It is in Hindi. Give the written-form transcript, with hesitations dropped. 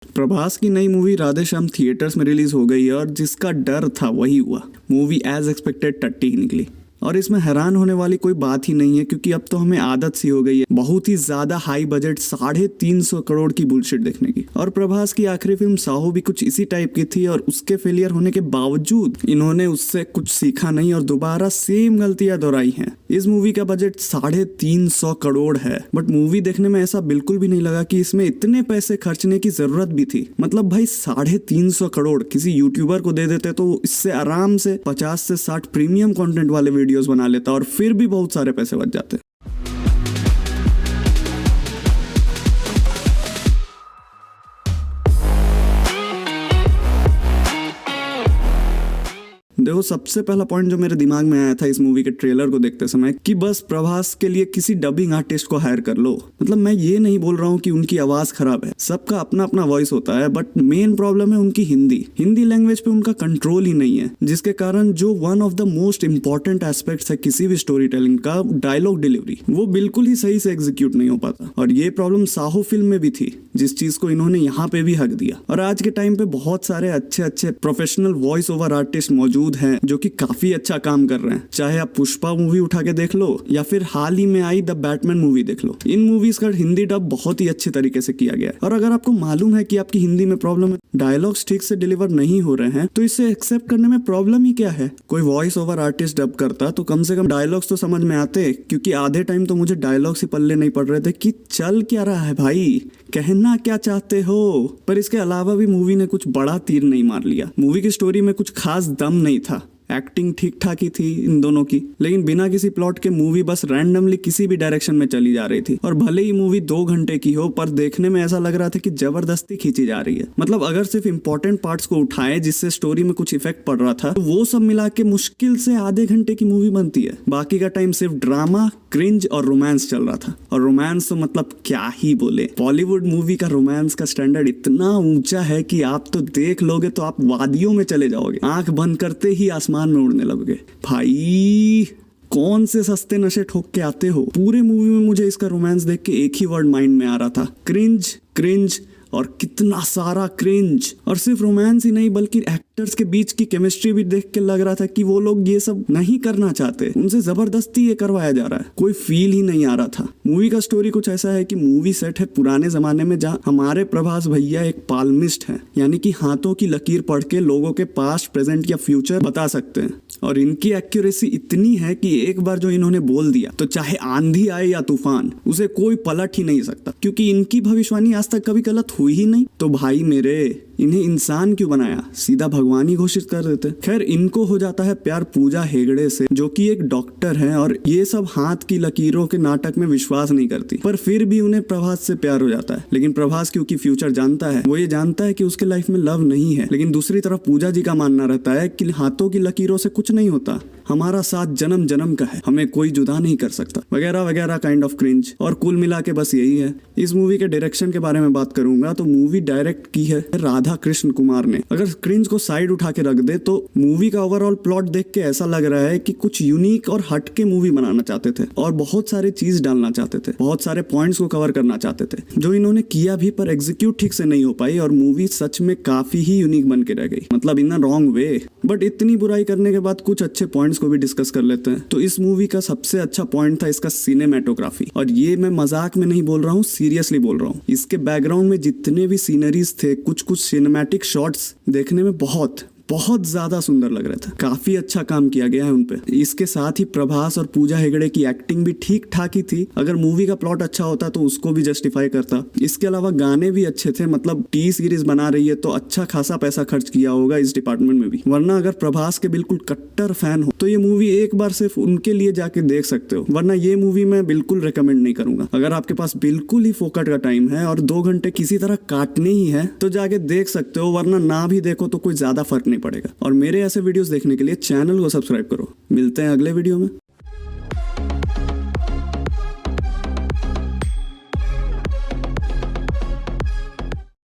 प्रभास की नई मूवी राधेश्याम थिएटर्स में रिलीज हो गई है और जिसका डर था वही हुआ। मूवी एज एक्सपेक्टेड टट्टी ही निकली और इसमें हैरान होने वाली कोई बात ही नहीं है क्योंकि अब तो हमें आदत सी हो गई है बहुत ही ज्यादा हाई बजट 350 करोड़ की बुलशिट देखने की। और प्रभास की आखिरी फिल्म साहो भी कुछ इसी टाइप की थी और उसके फेलियर होने के बावजूद इन्होंने उससे कुछ सीखा नहीं और दोबारा सेम गलतियां दोहराई हैं। इस मूवी का बजट 350 करोड़ है बट मूवी देखने में ऐसा बिल्कुल भी नहीं लगा कि इसमें इतने पैसे खर्चने की जरूरत भी थी। मतलब भाई 350 करोड़ किसी यूट्यूबर को दे देते तो इससे आराम से 50 से 60 प्रीमियम कंटेंट वाले वीडियोस बना लेता और फिर भी बहुत सारे पैसे बच जाते। देखो, सबसे पहला पॉइंट जो मेरे दिमाग में आया था इस मूवी के ट्रेलर को देखते समय कि बस प्रभास के लिए किसी डबिंग आर्टिस्ट को हायर कर लो। मतलब मैं ये नहीं बोल रहा हूँ कि उनकी आवाज खराब है, सबका अपना अपना वॉइस होता है, बट मेन प्रॉब्लम है उनकी हिंदी लैंग्वेज पे उनका कंट्रोल ही नहीं है, जिसके कारण जो one of the most important aspects है किसी भी स्टोरी टेलिंग का, डायलॉग डिलीवरी, वो बिल्कुल ही सही से एग्जीक्यूट नहीं हो पाता। और ये प्रॉब्लम साहो फिल्म में भी थी, जिस चीज को इन्होंने यहाँ पे भी हक दिया। और आज के टाइम पे बहुत सारे अच्छे प्रोफेशनल वॉइस ओवर आर्टिस्ट मौजूद हैं जो कि काफी अच्छा काम कर रहे हैं। चाहे आप पुष्पा मूवी उठा के देख लो या फिर हाल ही में आई द बैटमैन मूवी देख लो, इन मूवीज का हिंदी डब बहुत ही अच्छे तरीके से किया गया है। और अगर आपको मालूम है कि आपकी हिंदी में प्रॉब्लम है, डायलॉग्स ठीक से डिलीवर नहीं हो रहे हैं, तो इसे एक्सेप्ट करने में प्रॉब्लम ही क्या है। कोई वॉइस ओवर आर्टिस्ट डब करता तो कम से कम डायलॉग्स तो समझ में आते, क्योंकि आधे टाइम तो मुझे डायलॉग्स ही पल्ले नहीं पड़ रहे थे कि चल क्या रहा है भाई, कहना क्या चाहते हो। पर इसके अलावा भी मूवी ने कुछ बड़ा तीर नहीं मार लिया। मूवी की स्टोरी में कुछ खास दम नहीं था, एक्टिंग ठीक ठाक ही थी इन दोनों की, लेकिन बिना किसी प्लॉट के मूवी बस रैंडमली किसी भी डायरेक्शन में चली जा रही थी। और भले ही मूवी 2 घंटे की हो, पर देखने में ऐसा लग रहा था कि जबरदस्ती खींची जा रही है। मतलब अगर सिर्फ इंपॉर्टेंट पार्ट्स को उठाए जिससे स्टोरी में कुछ इफेक्ट पड़ रहा था, तो वो सब मिला के मुश्किल से आधे घंटे की मूवी बनती है। बाकी का टाइम सिर्फ ड्रामा, क्रिंज और रोमांस चल रहा था। और रोमांस तो मतलब क्या ही बोले, बॉलीवुड मूवी का रोमांस का स्टैंडर्ड इतना ऊंचा है कि आप तो देख लोगे तो आप वादियों में चले जाओगे, आंख बंद करते ही आसमान में उड़ने लगोगे। भाई कौन से सस्ते नशे ठोक के आते हो। पूरे मूवी में मुझे इसका रोमांस देख के एक ही वर्ड माइंड में आ रहा था, क्रिंज क्रिंज और कितना सारा क्रिंज। और सिर्फ रोमांस ही नहीं बल्कि एक्टर्स के बीच की केमिस्ट्री भी देख के लग रहा था कि वो लोग ये सब नहीं करना चाहते, उनसे जबरदस्ती ये करवाया जा रहा है। कोई फील ही नहीं आ रहा था। मूवी का स्टोरी कुछ ऐसा है कि मूवी सेट है पुराने जमाने में, जहाँ हमारे प्रभास भैया एक पाल्मिस्ट हैं, यानी कि हाथों की लकीर पढ़ के लोगों के पास्ट, प्रेजेंट या फ्यूचर बता सकते हैं। और इनकी एक्यूरेसी इतनी है कि एक बार जो इन्होंने बोल दिया तो चाहे आंधी आए या तूफान, उसे कोई पलट ही नहीं सकता, क्योंकि इनकी भविष्यवाणी आज तक कभी गलत हुई ही नहीं। तो भाई मेरे, इन्हें इंसान क्यों बनाया, सीधा भगवान ही घोषित कर देते। खैर, इनको हो जाता है प्यार पूजा हेगड़े से, जो कि एक डॉक्टर है और ये सब हाथ की लकीरों के नाटक में विश्वास नहीं करती, पर फिर भी उन्हें प्रभास से प्यार हो जाता है। लेकिन प्रभास क्योंकि फ्यूचर जानता है, वो ये जानता है कि उसके लाइफ में लव नहीं है। लेकिन दूसरी तरफ पूजा जी का मानना रहता है कि हाथों की लकीरों से कुछ नहीं होता, हमारा साथ जन्म जन्म का है, हमें कोई जुदा नहीं कर सकता, वगैरह वगैरह काइंड ऑफ क्रिंज। और कुल मिला के बस यही है। इस मूवी के डायरेक्शन के बारे में बात करूंगा तो मूवी डायरेक्ट की है राधा कृष्ण कुमार ने। अगर क्रिंज को साइड उठा के रख दे तो मूवी का ओवरऑल प्लॉट देख के ऐसा लग रहा है कि कुछ यूनिक और हट के मूवी बनाना चाहते थे और बहुत सारे चीज डालना चाहते थे, बहुत सारे पॉइंट्स को कवर करना चाहते थे, जो इन्होंने किया भी, पर एग्जीक्यूट ठीक से नहीं हो पाई और मूवी सच में काफी ही यूनिक बन के रह गई, मतलब इन अ रॉन्ग वे। बट इतनी बुराई करने के बाद कुछ अच्छे पॉइंट्स को भी डिस्कस कर लेते हैं। तो इस मूवी का सबसे अच्छा पॉइंट था इसका सिनेमेटोग्राफी, और ये मैं मजाक में नहीं बोल रहा हूँ, सीरियसली बोल रहा हूँ। इसके बैकग्राउंड में जितने भी सीनरीज थे, कुछ सिनेमैटिक शॉट्स देखने में बहुत ज्यादा सुंदर लग रहा था। काफी अच्छा काम किया गया है उनपे। इसके साथ ही प्रभास और पूजा हेगड़े की एक्टिंग भी ठीक ठाक ही थी। अगर मूवी का प्लॉट अच्छा होता तो उसको भी जस्टिफाई करता। इसके अलावा गाने भी अच्छे थे, मतलब टी सीरीज बना रही है तो अच्छा खासा पैसा खर्च किया होगा इस डिपार्टमेंट में भी, वरना अगर प्रभास के बिल्कुल कट्टर फैन हो तो ये मूवी एक बार सिर्फ उनके लिए जाके देख सकते हो, वरना ये मूवी मैं बिल्कुल रिकमेंड नहीं करूंगा। अगर आपके पास बिल्कुल ही फोकट का टाइम है और 2 घंटे किसी तरह काटने ही है तो जाके देख सकते हो, वरना ना भी देखो तो कोई ज्यादा फर्क नहीं पड़ेगा। और मेरे ऐसे वीडियोस देखने के लिए चैनल को सब्सक्राइब करो। मिलते हैं अगले वीडियो में।